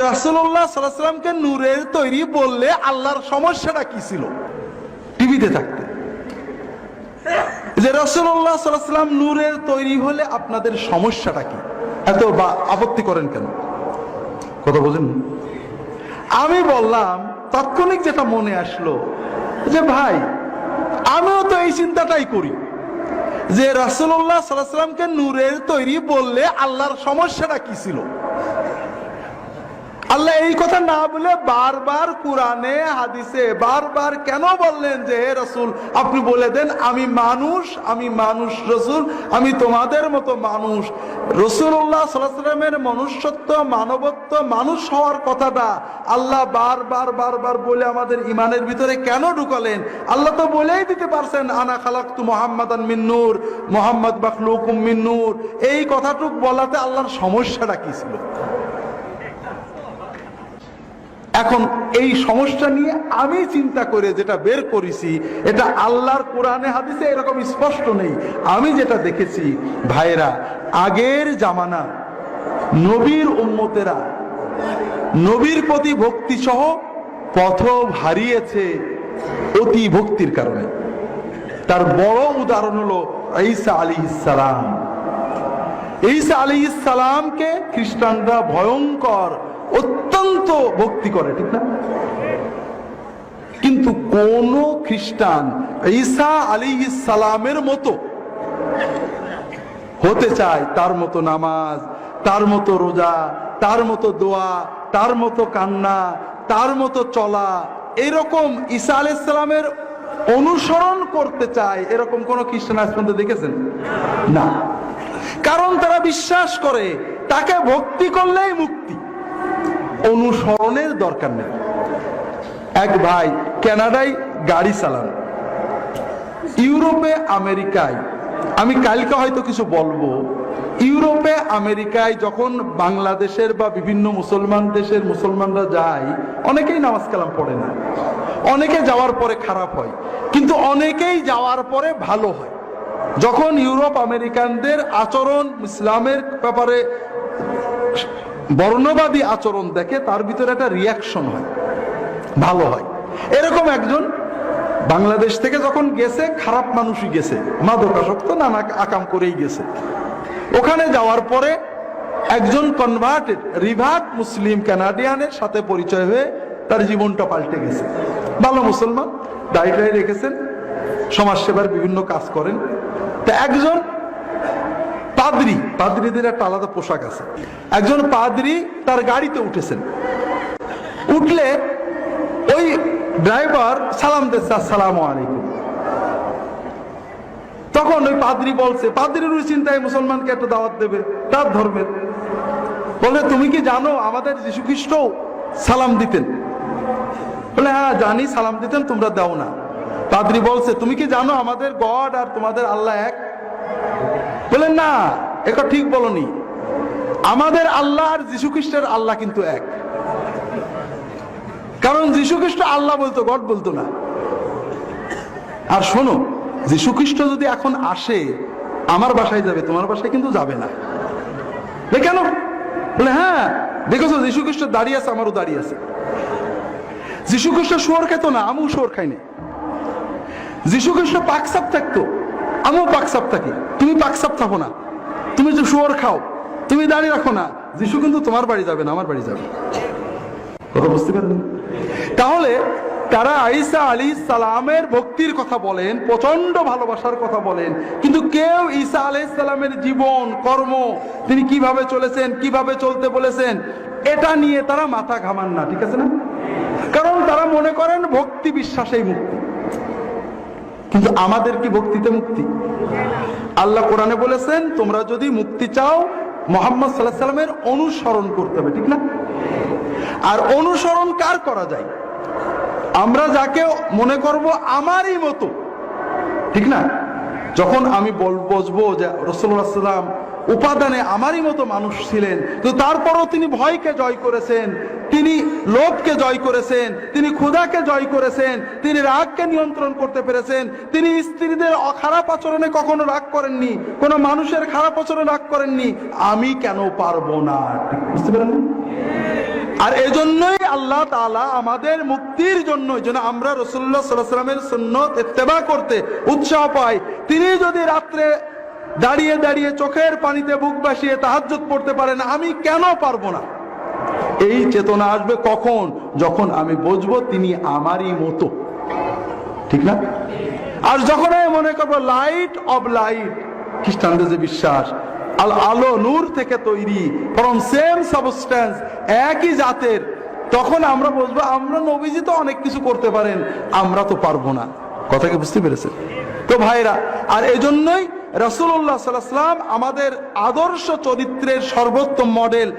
রাসূলুল্লাহ সাল্লাল্লাহু আলাইহি ওয়াসাল্লামকে নূরের তৈরি বললে আল্লাহর সমস্যাটা কি ছিল? টিভিতে থাকতে যে রাসূলুল্লাহ সাল্লাল্লাহু আলাইহি ওয়াসাল্লাম নূরের তৈরি হলে আপনাদের সমস্যাটা কি? এত আপত্তি করেন কেন? কথা বোঝেন? আমি বললাম, তাৎক্ষণিক যেটা মনে আসলো যে ভাই, আমিও তো এই চিন্তাটাই করি যে রাসূলুল্লাহ সাল্লাল্লাহু আলাইহি ওয়াসাল্লামকে নূরের তৈরি বললে আল্লাহর সমস্যাটা কি ছিল? আল্লাহ এই কথা না বলে বারবার কোরআনে হাদিসে বারবার কেন বললেন যে হে রাসূল আপনি বলে দেন আমি মানুষ রাসূল, আমি তোমাদের মতো মানুষ। রাসূলুল্লাহ সাল্লাল্লাহু আলাইহি ওয়াসাল্লামের মনুষ্যত্ব, মানবত্ব, মানুষ হওয়ার কথাটা আল্লাহ বারবার বলে আমাদের ইমানের ভিতরে কেন ঢুকালেন? আল্লাহ তো বলেই দিতে পারছেন আনা খালাকতু মুহাম্মাদান মিন নূর, মুহাম্মদ মাখলুকুম মিন নূর। এই কথাটুক বলাতে আল্লাহর সমস্যাটা কি ছিল? এখন এই সমস্যা নিয়ে আমি চিন্তা করে যেটা বের করেছি, এটা আল্লাহর কোরআনে হাদিসে এরকম স্পষ্ট নেই। আমি যেটা দেখেছি ভাইরা, আগের জামানা নবীর উম্মতেরা নবীর প্রতি ভক্তি সহ পথ হারিয়েছে অতি ভক্তির কারণে। তার বড় উদাহরণ হলো ঈসা আলাইহিস সালাম। ঈসা আলাইহিস সালামকে খ্রিস্টানরা ভয়ঙ্কর অত্যন্ত ভক্তি করে, ঠিক না? কিন্তু কোন খ্রিস্টান ঈসা আলাইহিস সালামের মতো হতে চায়, তার মতো নামাজ, তার মতো রোজা, তার মতো দোয়া, তার মতো কান্না, তার মতো চলা, এরকম ঈসা আলাইহিস সালামের অনুসরণ করতে চায়, এরকম কোন খ্রিস্টান আজ পর্যন্ত দেখেছেন? না। কারণ তারা বিশ্বাস করে তাকে ভক্তি করলেই মুক্তি, অনুসরণের দরকার নেই। এক ভাই কানাডায় গাড়ি চালান, ইউরোপে আমেরিকায়, আমি কালকে হয়তো কিছু বলবো, ইউরোপে আমেরিকায় যখন বাংলাদেশের বা বিভিন্ন মুসলমান দেশের মুসলমানরা যায়, অনেকেই নামাজ কালাম পড়ে না, অনেকে যাওয়ার পরে খারাপ হয়, কিন্তু অনেকেই যাওয়ার পরে ভালো হয়। যখন ইউরোপ আমেরিকানদের আচরণ ইসলামের ব্যাপারে বর্ণবাদী আচরণ দেখে, তার ভিতরে একটা রিয়াকশন হয়, ভালো হয়। এরকম একজন বাংলাদেশ থেকে যখন গেছে, খারাপ মানুষই গেছে, মাদকাসক্ত নানা আকাম করেই গেছে। ওখানে যাওয়ার পরে একজন কনভার্টেড রিভার্ট মুসলিম কানাডিয়ানের সাথে পরিচয় হয়ে তার জীবনটা পাল্টে গেছে। ভালো মুসলমান, দাড়ি রেখেছেন, সমাজসেবার বিভিন্ন কাজ করেন। তা একজন পাদ্রী, পাদ্রীদের একটা আলাদা পোশাক আছে, একজন পাদ্রী তার গাড়িতে উঠেছেন, উঠলে ওই ড্রাইভার সালাম দিচ্ছে আসসালামু আলাইকুম। তখন ওই পাদ্রী বলছে, পাদ্রীর ওই চিন্তায় মুসলমানকে একটা দাওয়াত দেবে তার ধর্মের, বলে তুমি কি জানো আমাদের যীশু খ্রিস্ট সালাম দিতেন? বলে হ্যাঁ জানি, সালাম দিতেন, তোমরা দাও না। পাদ্রী বলছে তুমি কি জানো আমাদের গড আর তোমাদের আল্লাহ এক? বলে না, এটা ঠিক বলনি, আমাদের আল্লাহ আর যীশু খ্রিস্টের আল্লাহ কিন্তু এক। কারণ যীশু খ্রিস্ট আল্লাহ বলতো, গড বলতো না। আর শোনো, যীশু খ্রিস্ট যদি এখন আসে আমার বাসায় যাবে, তোমার বাসায় কিন্তু যাবে না। কেন? বলে হ্যাঁ দেখেছো যীশু খ্রিস্ট দাঁড়িয়ে আছে, আমারও দাঁড়িয়ে আছে। যীশু খ্রিস্ট শুয়োর খেতো না, আমিও শুয়োর খাইনি। যীশু খ্রিস্ট পাকসাপ থাকতো, আমিও পাকসাপ থাকি, তুমি পাকসাপ থাকো না, তুমি যে শুয়োর খাও, তুমি দাঁড়িয়ে রাখো না, যীশু কিন্তু তোমার বাড়ি যাবে না, আমার বাড়ি যাবে। কথা বুঝতে পারলেন? তাহলে তারা ঈসা আলাইহিস সালামের ভক্তির কথা বলেন, প্রচন্ড ভালোবাসার কথা বলেন, কিন্তু কেউ ঈসা আলাইহিস সালামের জীবন কর্ম, তিনি কিভাবে চলেছেন, কিভাবে চলতে বলেছেন, এটা নিয়ে তারা মাথা ঘামান না, ঠিক আছে না? কারণ তারা মনে করেন ভক্তি বিশ্বাসেই মুক্তি। কিন্তু আমাদের কি ভক্তিতে মুক্তি? আল্লাহ কোরআনে বলেছেন তোমরা যদি মুক্তি চাও মুহাম্মদ সাল্লাল্লাহু আলাইহি ওয়াসাল্লামের অনুসরণ করতে হবে, ঠিক না? আর অনুসরণ কার করা যায়? আমরা যাকে মনে করব আমারই মতো, ঠিক না? যখন আমি বলবো যে রাসূলুল্লাহ সাল্লাল্লাহু আলাইহি ওয়াসাল্লাম উপাদানে আমারই মতো মানুষ ছিলেন, তো তারপরও তিনি ভয়কে জয় করেছেন, তিনি লোভকে জয় করেছেন, তিনি ক্ষুধাকে জয় করেছেন, তিনি রাগকে নিয়ন্ত্রণ করতে পেরেছেন, তিনি স্ত্রীদের খারাপ আচরণে কখনো রাগ করেননি, কোনো মানুষের খারাপ আচরণে রাগ করেননি। আমি কেন পারবো না? বুঝতে পারেন? আর এজন্যই আল্লাহ তাআলা আমাদের মুক্তির জন্য যেন আমরা রাসূলুল্লাহ সাল্লাল্লাহু আলাইহি ওয়াসাল্লামের সুন্নাত ইত্তেবা করতে উৎসাহ পাই। তিনি যদি রাত্রে দাঁড়িয়ে দাঁড়িয়ে চোখের পানিতে বুক ভাসিয়ে তাহাজ্জুদ পড়তে পারেন, আমি কেন পারবো না? এই চেতনা আসবে কখন? যখন আমি বুঝবো তিনি আমারই মতো, ঠিক না? আর যখন আমি মনে করবো লাইট অব লাইট, খ্রিস্টানদের যে বিশ্বাস, আলো নূর থেকে তৈরি, ফ্রম সেম সাবস্টেন্স, একই জাতের, তখন আমরা বুঝবো আমরা নবীজি তো অনেক কিছু করতে পারেন, আমরা তো পারবো না। কথা কি বুঝতে পেরেছেন? তো ভাইরা, আর এজন্যই রাসূলুল্লাহ সাল্লাল্লাহু আলাইহি ওয়াসাল্লাম আমাদের আদর্শ চরিত্রের সর্বোত্তম মডেল।